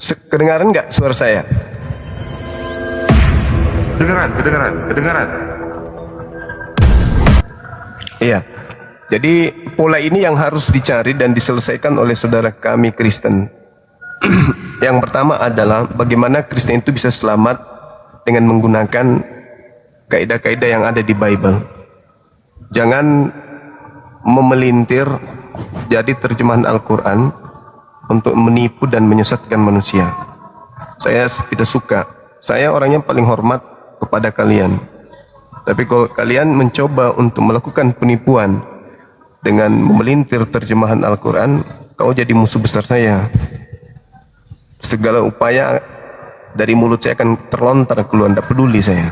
Kedengaran nggak suara saya? Kedengaran. Iya. Jadi pola ini yang harus dicari dan diselesaikan oleh saudara kami Kristen. Yang pertama adalah bagaimana Kristen itu bisa selamat dengan menggunakan kaidah-kaidah yang ada di Bible. Jangan memelintir jadi terjemahan Al-Quran untuk menipu dan menyesatkan manusia. Saya tidak suka. Saya orangnya paling hormat kepada kalian. Tapi kalau kalian mencoba untuk melakukan penipuan dengan memelintir terjemahan Al-Quran, kau jadi musuh besar saya. Segala upaya dari mulut saya akan terlontar keluar, tidak peduli saya.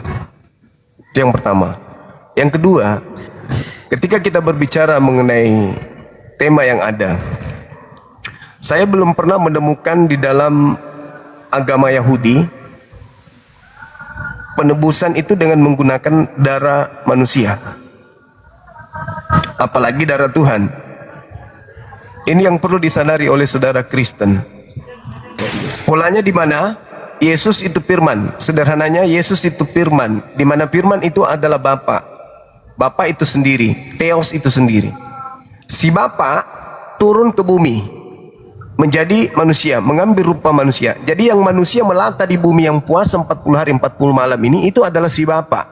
Itu yang pertama. Yang kedua, ketika kita berbicara mengenai tema yang ada, saya belum pernah menemukan di dalam agama Yahudi penebusan itu dengan menggunakan darah manusia, apalagi darah Tuhan. Ini yang perlu disadari oleh saudara Kristen. Polanya di mana? Yesus itu firman. Sederhananya, Yesus itu firman. Di mana firman itu adalah Bapa. Bapa itu sendiri, Theos itu sendiri. Si Bapa turun ke bumi menjadi manusia, mengambil rupa manusia. Jadi yang manusia melata di bumi yang puasa 40 hari 40 malam ini, itu adalah si Bapa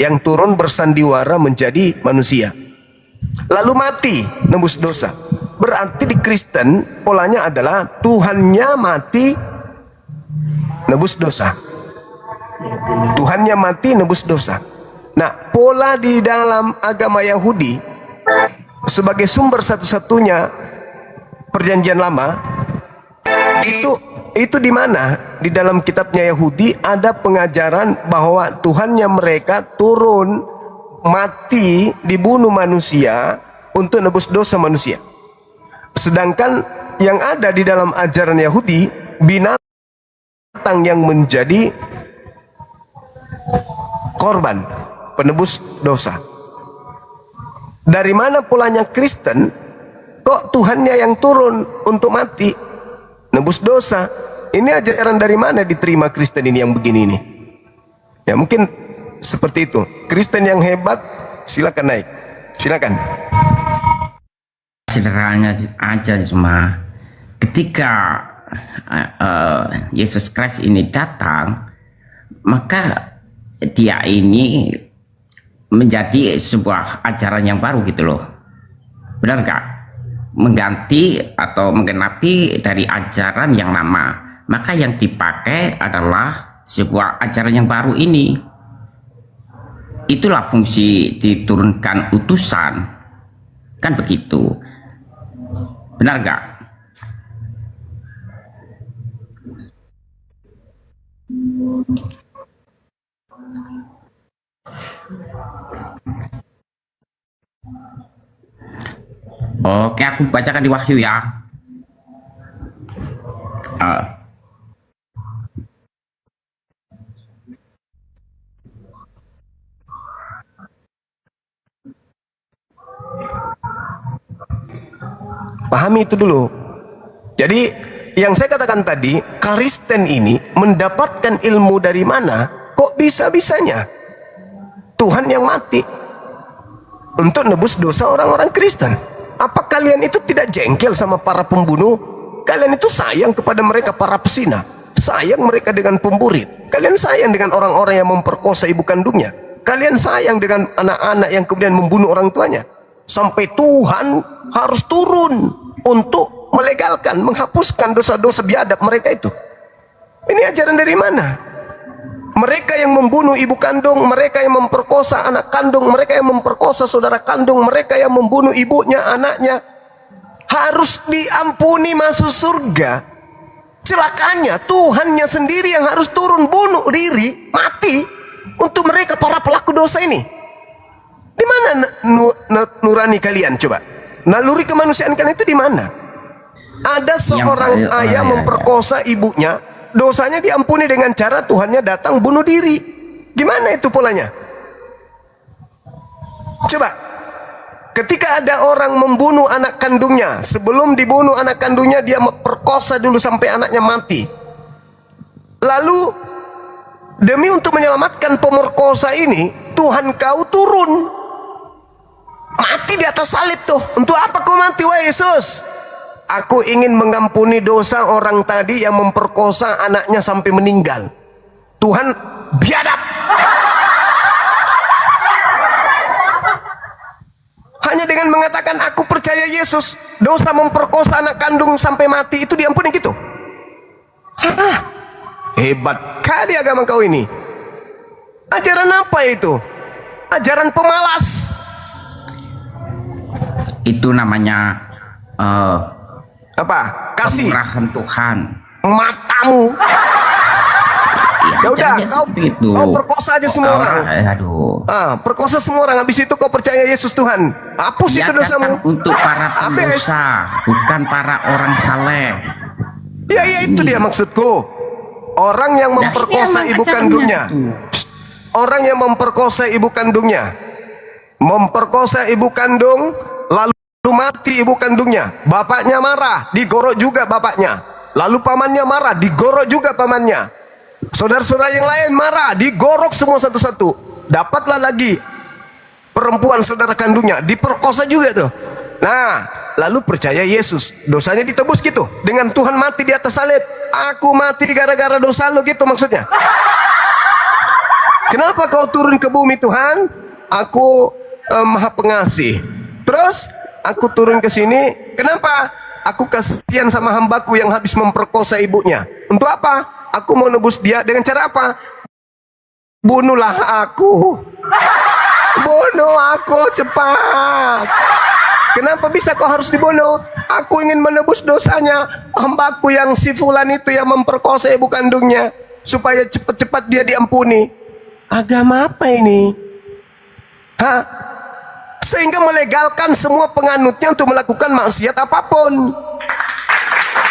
yang turun bersandiwara menjadi manusia, lalu mati nebus dosa. Berarti di Kristen polanya adalah Tuhannya mati nebus dosa. Tuhannya mati nebus dosa. Nah, pola di dalam agama Yahudi sebagai sumber satu-satunya perjanjian lama itu di mana? Di dalam kitabnya Yahudi ada pengajaran bahwa Tuhannya mereka turun mati dibunuh manusia untuk nebus dosa manusia. Sedangkan yang ada di dalam ajaran Yahudi, binatang yang menjadi korban penebus dosa. Dari mana polanya Kristen? Kok Tuhannya yang turun untuk mati nebus dosa? Ini ajaran dari mana diterima Kristen ini yang begini ini? Ya mungkin seperti itu. Kristen yang hebat silakan naik. Silakan. Sederhananya aja cuma ketika Yesus Kristus ini datang, maka dia ini menjadi sebuah ajaran yang baru gitu loh. Benar nggak? Mengganti atau menggenapi dari ajaran yang lama. Maka yang dipakai adalah sebuah ajaran yang baru ini. Itulah fungsi diturunkan utusan, kan begitu. Benar nggak? Oke, aku bacakan di Wahyu ya. Pahami itu dulu. Jadi yang saya katakan tadi, Kristen ini mendapatkan ilmu dari mana? Kok bisa-bisanya Tuhan yang mati untuk nebus dosa orang-orang Kristen? Apa kalian itu tidak jengkel sama para pembunuh? Kalian itu sayang kepada mereka para pesina, sayang mereka dengan pemburit. Kalian sayang dengan orang-orang yang memperkosa ibu kandungnya. Kalian sayang dengan anak-anak yang kemudian membunuh orang tuanya. Sampai Tuhan harus turun untuk melegalkan, menghapuskan dosa-dosa biadab mereka itu. Ini ajaran dari mana? Mereka yang membunuh ibu kandung, mereka yang memperkosa anak kandung, mereka yang memperkosa saudara kandung, mereka yang membunuh ibunya, anaknya, harus diampuni masuk surga. Celakanya Tuhannya sendiri yang harus turun bunuh diri, mati untuk mereka para pelaku dosa ini. Di mana nurani kalian coba? Naluri kemanusiaan kalian itu di mana? Ada seorang ayah memperkosa ibunya, dosanya diampuni dengan cara Tuhannya datang bunuh diri. Gimana itu polanya? Coba, ketika ada orang membunuh anak kandungnya, sebelum dibunuh anak kandungnya dia perkosa dulu sampai anaknya mati. Lalu demi untuk menyelamatkan pemerkosa ini, Tuhan kau turun mati di atas salib tuh. Untuk apa kau mati, wahai Yesus? Aku ingin mengampuni dosa orang tadi yang memperkosa anaknya sampai meninggal. Tuhan biadab. Hanya dengan mengatakan aku percaya Yesus, dosa memperkosa anak kandung sampai mati itu diampuni gitu. Hah, hebat kali agama kau ini. Ajaran apa itu? Ajaran pemalas. Itu namanya Apa? Kasih kemurahan Tuhan. matamu. Ya udah, kau perkosa aja semua orang. Aduh. Perkosa semua orang. Habis itu kau percaya Yesus Tuhan. Hapus Dia itu dosamu. datang untuk para pendosa, bukan para orang saleh. Ya itu dia maksudku. Orang yang memperkosa ibu kandungnya. Orang yang memperkosa ibu kandungnya. Memperkosa ibu kandung, lalu mati ibu kandungnya. Bapaknya marah, digorok juga bapaknya. Lalu pamannya marah, digorok juga pamannya. Saudara-saudara yang lain marah, digorok semua satu-satu. Dapatlah lagi perempuan saudara kandungnya, diperkosa juga tuh. Nah, lalu percaya Yesus, dosanya ditebus gitu. Dengan Tuhan mati di atas salib. Aku mati gara-gara dosa lo gitu maksudnya. Kenapa kau turun ke bumi Tuhan? Aku maha pengasih. Terus aku turun ke sini. Kenapa? Aku kasihan sama hambaku yang habis memperkosa ibunya. Untuk apa? Aku mau nebus dia dengan cara apa? Bunuhlah aku. Bunuh aku cepat. Kenapa bisa kau harus dibunuh? Aku ingin menebus dosanya hambaku yang si fulan itu yang memperkosa ibu kandungnya, supaya cepat-cepat dia diampuni. Agama apa ini? Hah? Sehingga melegalkan semua penganutnya untuk melakukan maksiat apapun.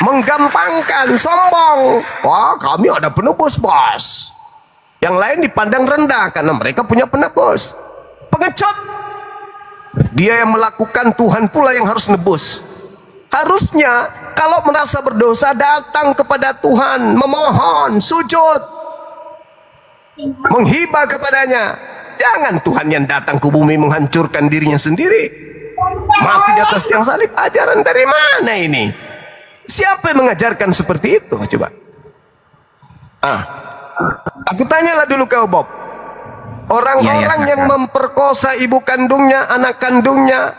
Menggampangkan, sombong. Wah, kami ada penebus, bos. Yang lain dipandang rendah karena mereka punya penebus. Pengecut. Dia yang melakukan, Tuhan pula yang harus nebus. Harusnya kalau merasa berdosa datang kepada Tuhan, memohon, sujud, menghibah kepadanya. Jangan Tuhan yang datang ke bumi menghancurkan dirinya sendiri, mati di atas tiang salib. Ajaran dari mana ini? Siapa yang mengajarkan seperti itu? Coba. Aku tanyalah dulu kau, Bob. Orang-orang yang memperkosa ibu kandungnya, anak kandungnya,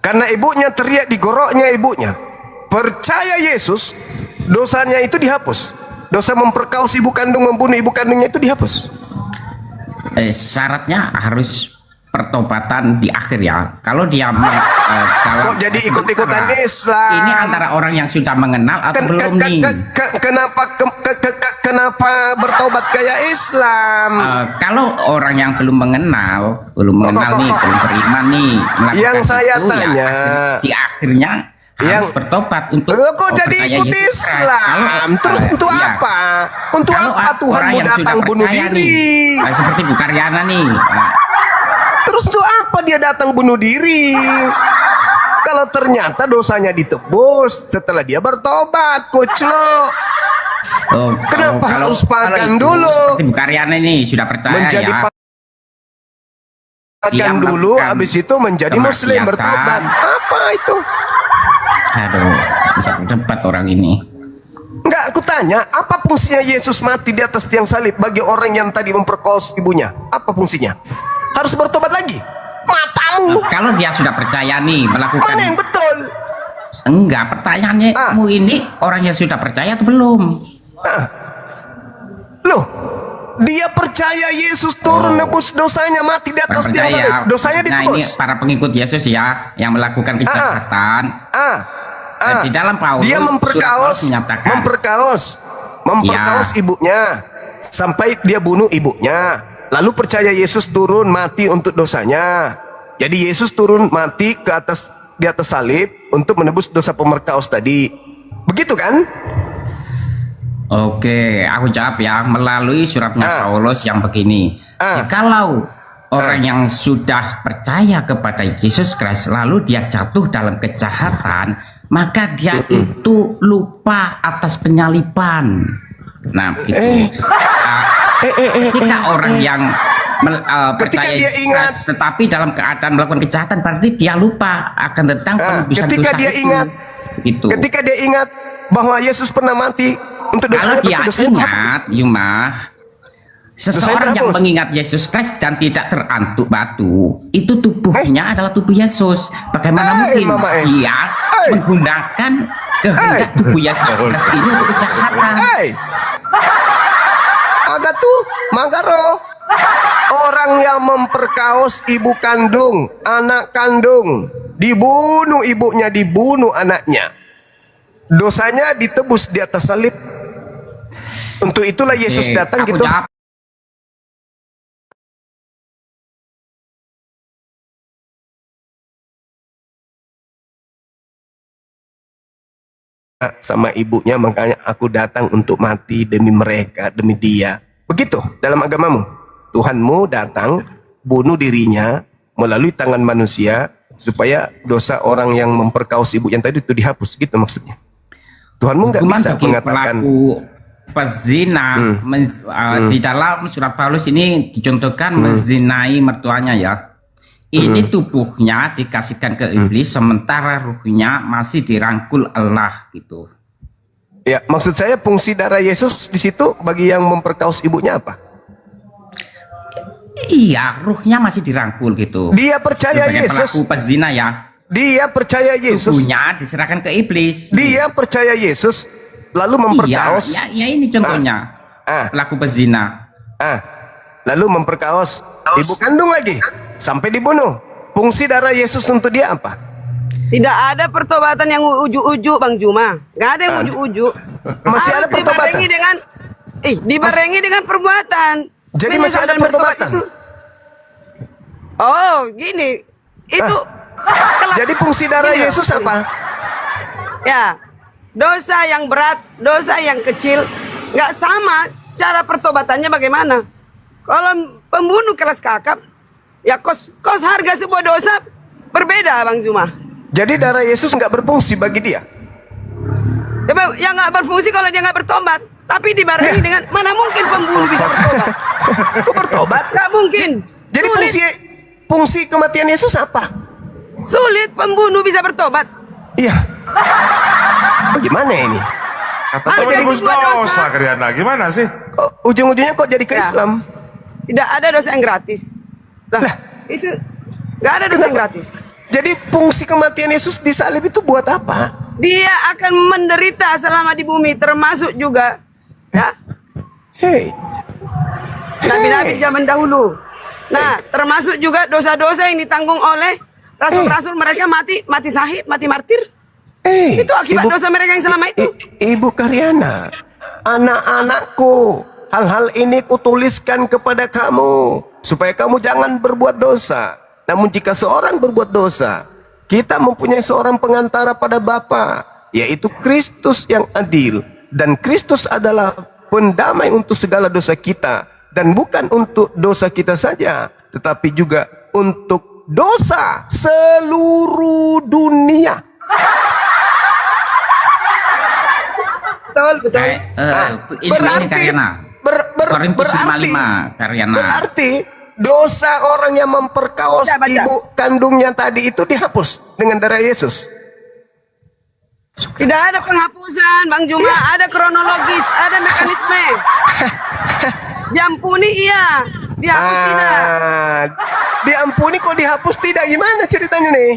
karena ibunya teriak digoroknya ibunya, percaya Yesus, dosanya itu dihapus. Dosa memperkaos ibu kandung, membunuh ibu kandungnya itu dihapus. Syaratnya harus pertobatan di akhir ya. Kalau dia kalau kok jadi ikut-ikutan Islam? Ini antara orang yang sudah mengenal atau belum nih? Kenapa bertobat kayak Islam? Kalau orang yang belum mengenal nih, belum beriman nih, yang saya itu, tanya, ya, di akhirnya harus bertobat untuk kok jadi ikut Islam? Terus untuk apa? Untuk apa Tuhan mau datang bunuh diri? Seperti Bu Karyana nih. Terus untuk apa dia datang bunuh diri? Kalau ternyata dosanya ditebus setelah dia bertobat, koclok. Kenapa harus pagan dulu? Seperti Bu Karyana ini sudah percaya menjadi ya. Pagan dulu, habis itu menjadi Muslim bertobat. Apa itu? Aduh, bisa berdebat orang ini. Enggak, aku tanya, apa fungsinya Yesus mati di atas tiang salib bagi orang yang tadi memperkosa ibunya? Apa fungsinya? Harus bertobat lagi? Matamu. Kalau dia sudah percaya nih melakukan. Mana yang betul? Enggak, pertanyaannya kamu ini orang yang sudah percaya atau belum? Loh, dia percaya Yesus turun nebus dosanya, mati di atas tiang salib. Dosanya ditebus. Ini para pengikut Yesus ya yang melakukan kejahatan. Di dalam Paulus dia memperkaos ibunya sampai dia bunuh ibunya. Lalu percaya Yesus turun mati untuk dosanya. Jadi Yesus turun mati di atas salib untuk menebus dosa pemerkaos tadi. Begitu kan? Oke, aku jawab ya melalui suratnya Paulus yang begini. Jikalau orang yang sudah percaya kepada Yesus Kristus lalu dia jatuh dalam kejahatan, maka dia itu lupa atas penyaliban. Nah, begitu. Ketika orang yang Ketika percaya dia Yesus ingat, Kristus, tetapi dalam keadaan melakukan kejahatan, berarti dia lupa akan tentang penebusan ketika dosa dia itu. ingat, Gitu. ketika dia ingat bahwa Yesus pernah mati untuk Kalau dosanya, dia berarti dosanya terhapus. ingat, Yuma, seseorang yang terhapus. mengingat Yesus Kristus dan tidak terantuk batu, itu tubuhnya adalah tubuh Yesus. Bagaimana mungkin Mama, dia menggunakan kehendak tubuh Yesus Kristus ini untuk kejahatan? Agatu Magaro, orang yang memperkaos ibu kandung, anak kandung, dibunuh ibunya, dibunuh anaknya, dosanya ditebus di atas salib. Untuk itulah Yesus datang Aku gitu. jawab. Sama ibunya, makanya aku datang untuk mati demi mereka, demi dia. Begitu dalam agamamu. Tuhanmu datang bunuh dirinya melalui tangan manusia supaya dosa orang yang memperkaos ibu yang tadi itu dihapus, gitu maksudnya. Tuhanmu nggak Hukuman bisa bagi mengatakan pelaku pezina di dalam surat Paulus ini dicontohkan menzinai mertuanya ya. Ini tubuhnya dikasihkan ke iblis, sementara ruhnya masih dirangkul Allah gitu. ya, maksud saya fungsi darah Yesus di situ bagi yang memperkaos ibunya apa? Iya, ruhnya masih dirangkul gitu. Dia percaya Sebagai Yesus. pelaku pezina ya. Dia percaya Yesus. Tubuhnya diserahkan ke iblis. Dia percaya Yesus lalu memperkaos. Iya, ya ini contohnya. Pelaku pezina. Lalu memperkaos ibu kandung lagi sampai dibunuh. Fungsi darah Yesus untuk dia apa? Tidak ada pertobatan yang ujuk-ujuk, Bang Juma. Nggak ada yang ujuk-ujuk. Masih ada Harus pertobatan? dibarengi dengan dibarengi dengan perbuatan. Jadi masih ada Menyesal dan bertobat pertobatan? itu. Oh, gini. Itu kelas- Jadi fungsi darah gini loh. Yesus apa? Ya. Dosa yang berat, dosa yang kecil, nggak sama cara pertobatannya bagaimana. Kalau pembunuh kelas kakap, ya kos harga sebuah dosa berbeda, Bang Zuma. Jadi darah Yesus nggak berfungsi bagi dia. Ya nggak berfungsi kalau dia nggak bertobat. Tapi dibarengi dengan mana mungkin pembunuh bisa bertobat? Kok bertobat? Nggak mungkin. Jadi Sulit. fungsi kematian Yesus apa? Sulit pembunuh bisa bertobat. Iya. Bagaimana ini? Kata Harga tebus sebuah dosa. dosa Kriana, gimana sih? Ujung-ujungnya kok jadi ke Ya. Islam? Tidak ada dosa yang gratis. Lah, itu nggak ada dosa yang gratis. Jadi fungsi kematian Yesus di salib itu buat apa? Dia akan menderita selama di bumi, termasuk juga ya Hei, nabi-nabi zaman dahulu. Nah, termasuk juga dosa-dosa yang ditanggung oleh rasul-rasul, mereka mati syahid, mati martir. Itu akibat dosa mereka yang selama itu. Ibu Karyana, anak-anakku, hal-hal ini kutuliskan kepada kamu supaya kamu jangan berbuat dosa. Namun jika seorang berbuat dosa, kita mempunyai seorang pengantara pada Bapa, yaitu Kristus yang adil. Dan Kristus adalah pendamai untuk segala dosa kita. Dan bukan untuk dosa kita saja, tetapi juga untuk dosa seluruh dunia. Betul. Ini Karyana. Korintus 55 Karyana. Berarti dosa orang yang memperkaos Baca. ibu kandungnya tadi itu dihapus dengan darah Yesus. Tidak ada penghapusan, Bang Juma. Ada kronologis, ada mekanisme. Diampuni iya, dihapus tidak. Diampuni kok dihapus tidak? Gimana ceritanya nih?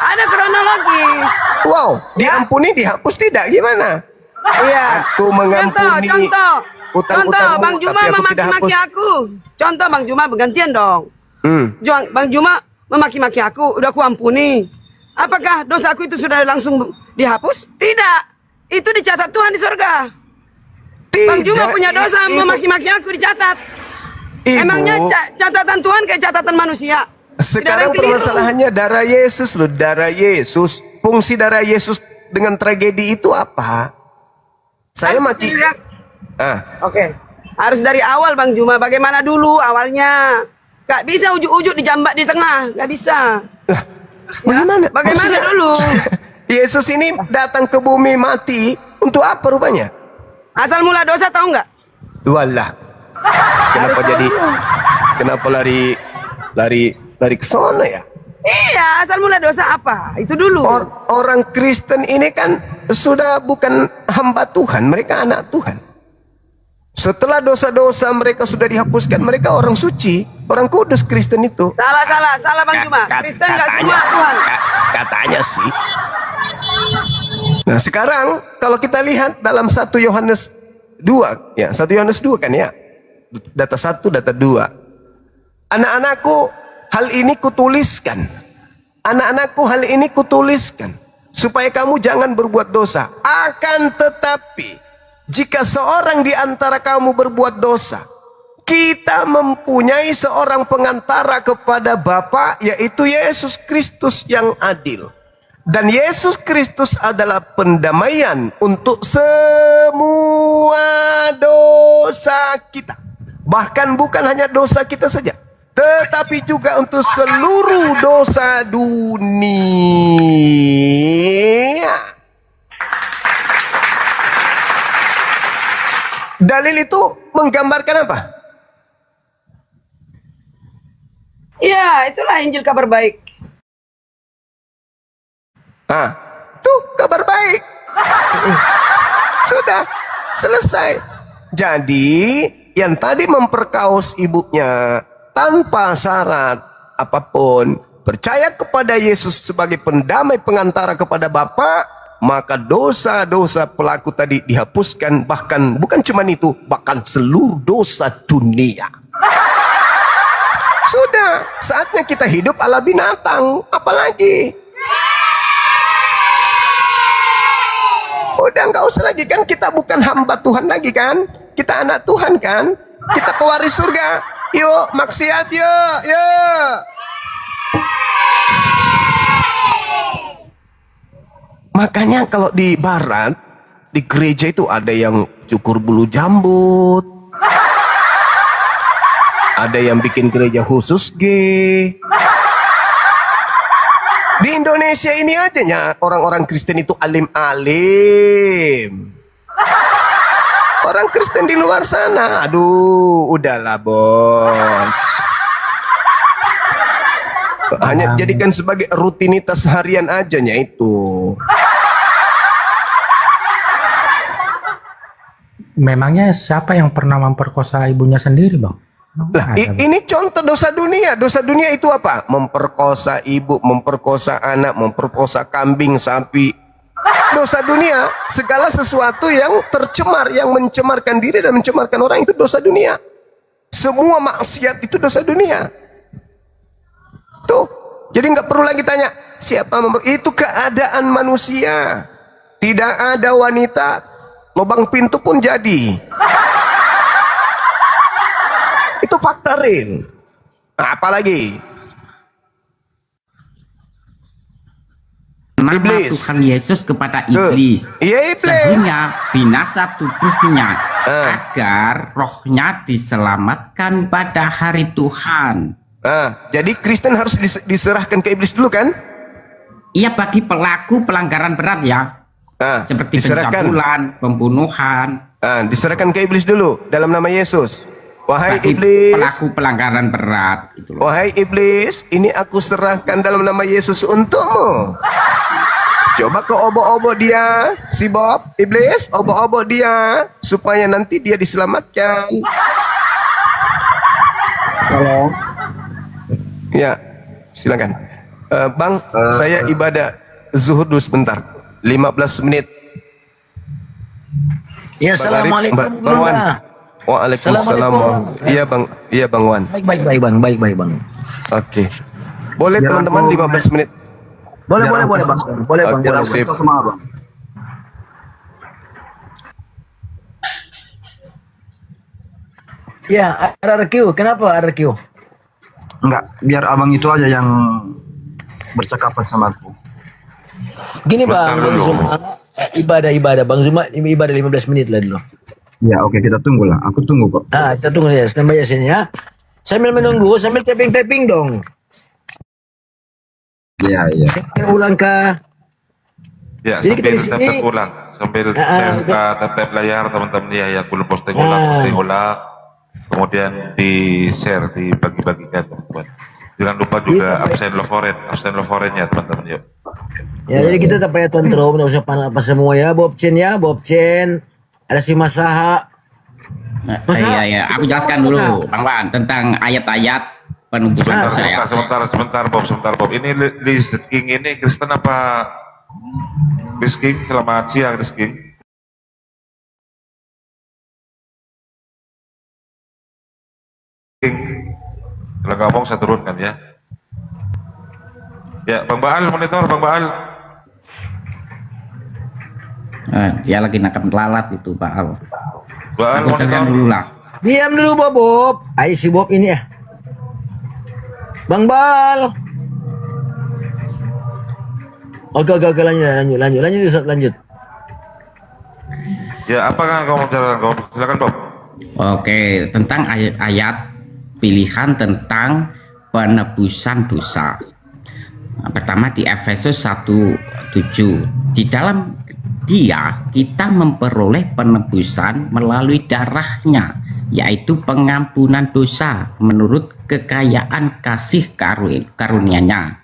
Ada kronologi. Wow, diampuni dihapus tidak? Gimana? Iya. Aku mengampuni Contoh, utang-utangmu, Bang Juma tapi aku tidak memaki-maki hapus. aku. Contoh, Bang Juma bergantian dong. Bang Juma memaki-maki aku, udah aku ampuni. Apakah dosaku itu sudah langsung dihapus? Tidak. Itu dicatat Tuhan di surga. Bang Juma punya dosa memaki-maki aku dicatat. Ibu, Emangnya catatan Tuhan kayak catatan manusia? Tidak ada sekarang yang keliru. permasalahannya darah Yesus loh, darah Yesus. Fungsi darah Yesus dengan tragedi itu apa? Saya maki. Oke. Harus dari awal, Bang Juma. Bagaimana dulu awalnya? Gak bisa ujuk-ujuk dijambak di tengah. Gak bisa. Bagaimana? Bagaimana Maksudnya, dulu? Yesus ini datang ke bumi mati untuk apa rupanya? Asal mula dosa tahu nggak? Walah. Kenapa jadi kenapa lari ke sana ya? Iya, asal mula dosa apa? Itu dulu. Orang Kristen ini kan sudah bukan hamba Tuhan, mereka anak Tuhan. Setelah dosa-dosa mereka sudah dihapuskan, mereka orang suci, orang kudus Kristen itu. Salah Bang Juma. Kristen nggak semua Tuhan. Katanya sih. Nah sekarang kalau kita lihat dalam 1 Yohanes 2, ya 1 Yohanes 2 kan ya, data 1, data 2. Anak-anakku, hal ini kutuliskan. Anak-anakku, hal ini kutuliskan supaya kamu jangan berbuat dosa. Akan tetapi, jika seorang di antara kamu berbuat dosa, kita mempunyai seorang pengantara kepada Bapa, yaitu Yesus Kristus yang adil. Dan Yesus Kristus adalah pendamaian untuk semua dosa kita. Bahkan bukan hanya dosa kita saja, tetapi juga untuk seluruh dosa dunia. Dalil itu menggambarkan apa? Ya, itulah Injil kabar baik. Tuh kabar baik. Sudah selesai. Jadi yang tadi memperkaos ibunya tanpa syarat apapun, percaya kepada Yesus sebagai pendamai pengantara kepada Bapa, maka dosa-dosa pelaku tadi dihapuskan. Bahkan bukan cuma itu, bahkan seluruh dosa dunia. Sudah saatnya kita hidup ala binatang, apalagi. Udah nggak usah lagi kan, kita bukan hamba Tuhan lagi kan, kita anak Tuhan kan, kita pewaris surga. Yuk maksiat yuk. Makanya kalau di barat, di gereja itu ada yang cukur bulu jambut, ada yang bikin gereja khusus gay. Di Indonesia ini aja ya, orang-orang Kristen itu alim-alim. Orang Kristen di luar sana, aduh, udahlah bos. Hanya jadikan sebagai rutinitas harian aja nya itu. Memangnya siapa yang pernah memperkosa ibunya sendiri, Bang? Lah, ini contoh dosa dunia. Dosa dunia itu apa? Memperkosa ibu, memperkosa anak, memperkosa kambing, sapi. Dosa dunia, segala sesuatu yang tercemar, yang mencemarkan diri dan mencemarkan orang, itu dosa dunia. Semua maksiat itu dosa dunia. Tuh, jadi nggak perlu lagi tanya siapa itu keadaan manusia. Tidak ada wanita, lubang pintu pun jadi. Itu fakta real. Apalagi iblis. Tuhan Yesus kepada iblis. Iya, iblis. Sehingga binasa tubuhnya agar rohnya diselamatkan pada hari Tuhan. Jadi Kristen harus diserahkan ke iblis dulu kan? Iya, bagi pelaku pelanggaran berat ya. Seperti pencabulan, pembunuhan. Diserahkan ke iblis dulu dalam nama Yesus. Wahai bagi iblis, pelaku pelanggaran berat itu loh. Wahai iblis, ini aku serahkan dalam nama Yesus untukmu. Coba ke obok-obok dia, si Bob, iblis, obok-obok dia supaya nanti dia diselamatkan. Halo. Ya, silakan. Bang, saya ibadah zuhur dulu sebentar. 15 menit. Ya, assalamualaikum. Bang Wan. Waalaikumsalam. Iya Bang Wan. Baik Bang. Oke. Boleh Ya, teman-teman 15 menit. Boleh Bang. Boleh Bang. Oke, Boleh. sip. Sama Bang. Ya, RRQ. Kenapa RRQ? Enggak, biar abang itu aja yang bercakapan sama aku. Gini Bang Zuma, ibadah Bang Zuma ibadah 15 menit lah dulu. Ya oke, kita tunggu lah. Aku tunggu kok. Kita tunggu ya, standby ya sini ya. Sambil menunggu, sambil tapping dong. Iya. Ulang kah? Ya, Jadi kita sambil di sini tes ulang, sambil saya tap layar teman-teman ya yang belum posting ulang, kemudian di share, dibagi-bagikan teman-teman. Jangan lupa juga absen loforen ya teman-teman yuk. ya, jadi kita tak payah kontrol, tidak usah panas apa semua ya, Bob Chen, ada si Masaha. Iya, aku jelaskan dulu, Bang Wan, tentang ayat-ayat penebusan dosa ya. Sebentar Bob. Ini Liz King ini Kristen apa? Liz King, selamat siang Liz King. Kalau ngomong saya turunkan ya. Ya, Bang Baal monitor, Bang Baal. Dia lagi nangkap lalat itu, Pak Al. Baal Aku jelaskan monitor. dulu lah. Diam dulu Bob. Ayo si Bob ini ya. Bang Bal. Oke, lanjut. Ya, apa kan kamu bicarakan? Silakan Bob. Oke, tentang ayat-ayat pilihan tentang penebusan dosa. Nah, pertama di Efesus 1:7. Di dalam Dia kita memperoleh penebusan melalui darahnya, yaitu pengampunan dosa menurut kekayaan kasih karunia-Nya.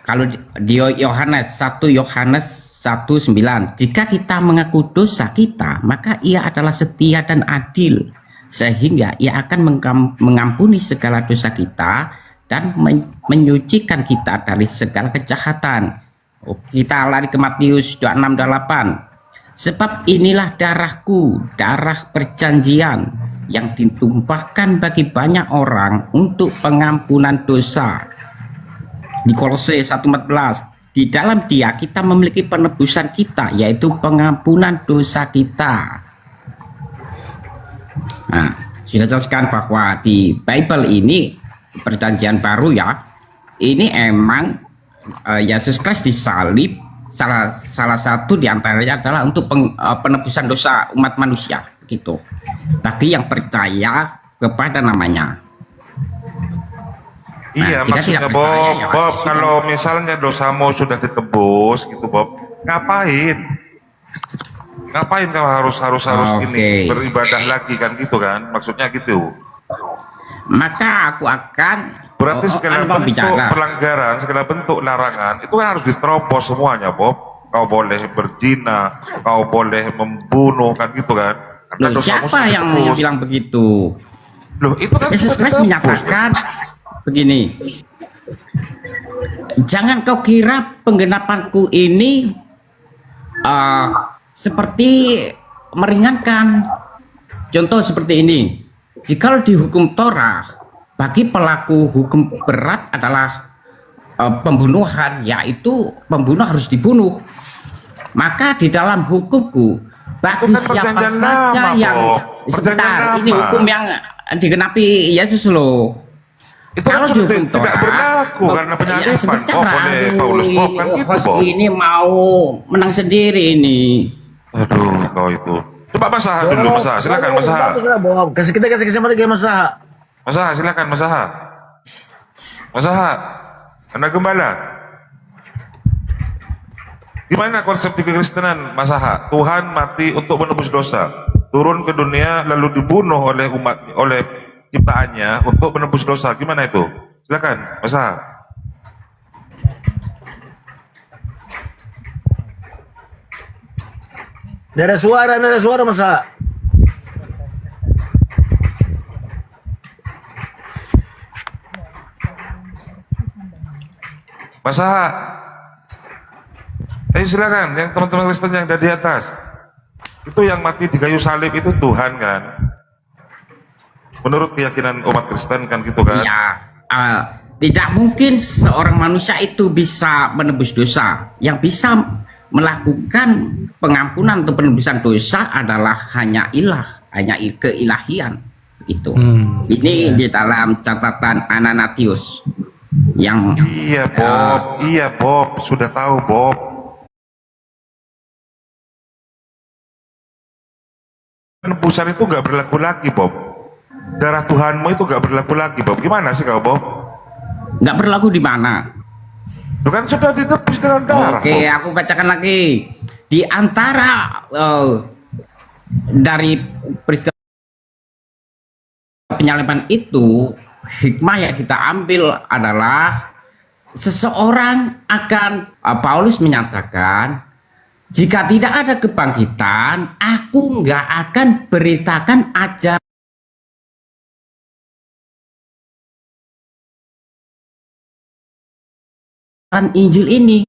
Kalau di Yohanes 1:9, jika kita mengaku dosa kita, maka Ia adalah setia dan adil, sehingga Ia akan mengampuni segala dosa kita dan menyucikan kita dari segala kejahatan. Kita lari ke Matius 26:8. Sebab inilah darahku, darah perjanjian yang ditumpahkan bagi banyak orang untuk pengampunan dosa. Di Kolose 1:14, di dalam Dia kita memiliki penebusan kita, yaitu pengampunan dosa kita. Nah, sudah jelaskan bahwa di Bible ini perjanjian baru ya, ini emang Yesus Kristus disalib, salah satu diantaranya adalah untuk penebusan dosa umat manusia gitu, bagi yang percaya kepada namanya. Iya, kita maksudnya tidak percaya, ya, Bob, kalau misalnya dosamu sudah ditebus gitu Bob, ngapain kamu harus ini beribadah lagi kan gitu kan, maksudnya gitu. Maka aku akan Berarti segala bentuk pelanggaran, segala bentuk larangan itu kan harus diterobos semuanya, Bob. Kau boleh berzina, kau boleh membunuh, kan gitu kan? Loh, siapa yang bilang begitu? Loh, itu kan Yesus Kristus menyatakan begini, jangan kau kira penggenapanku ini seperti meringankan. Contoh seperti ini, jika dihukum Torah, bagi pelaku hukum berat adalah pembunuhan, yaitu pembunuh harus dibunuh. Maka di dalam hukumku, bagi siapa saja yang sebentar, ini hukum yang digenapi Yesus loh. Itu kalau dihukum Torah tidak berlaku karena penyaliban. Ya, boleh Paulus Bob kan gitu, Bob. Ini mau menang sendiri ini. Aduh, kau itu. Coba Masaha dulu, Masaha. Silakan Masaha. Kita kasih kesempatan ke Masaha. Masaha, silakan Masaha. Masaha, Anda gembala. Gimana konsep di kekristenan, Masaha? Tuhan mati untuk menebus dosa, turun ke dunia lalu dibunuh oleh oleh ciptaannya untuk menebus dosa. Gimana itu? Silakan, Masaha. Nggak ada suara Masaha. Masaha, silakan yang teman-teman Kristen yang ada di atas. Itu yang mati di kayu salib itu Tuhan kan? Menurut keyakinan umat Kristen kan gitu kan? Ya, tidak mungkin seorang manusia itu bisa menebus dosa. Yang bisa melakukan pengampunan atau penebusan dosa adalah hanya ilah, hanya keilahian itu. Ini di dalam catatan Ananatius. Yang iya Bob, sudah tahu Bob. Penebusan itu nggak berlaku lagi Bob. Darah Tuhanmu itu nggak berlaku lagi Bob. Gimana sih kau Bob? Nggak berlaku di mana? Itu kan sudah ditebus dengan darah. Oke, aku bacakan lagi. Di antara dari peristiwa penyaliban itu, hikmah yang kita ambil adalah seseorang akan, Paulus menyatakan, jika tidak ada kebangkitan, aku nggak akan beritakan ajaran Injil ini.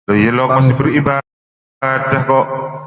Loh, ya lo masih beribadah kok.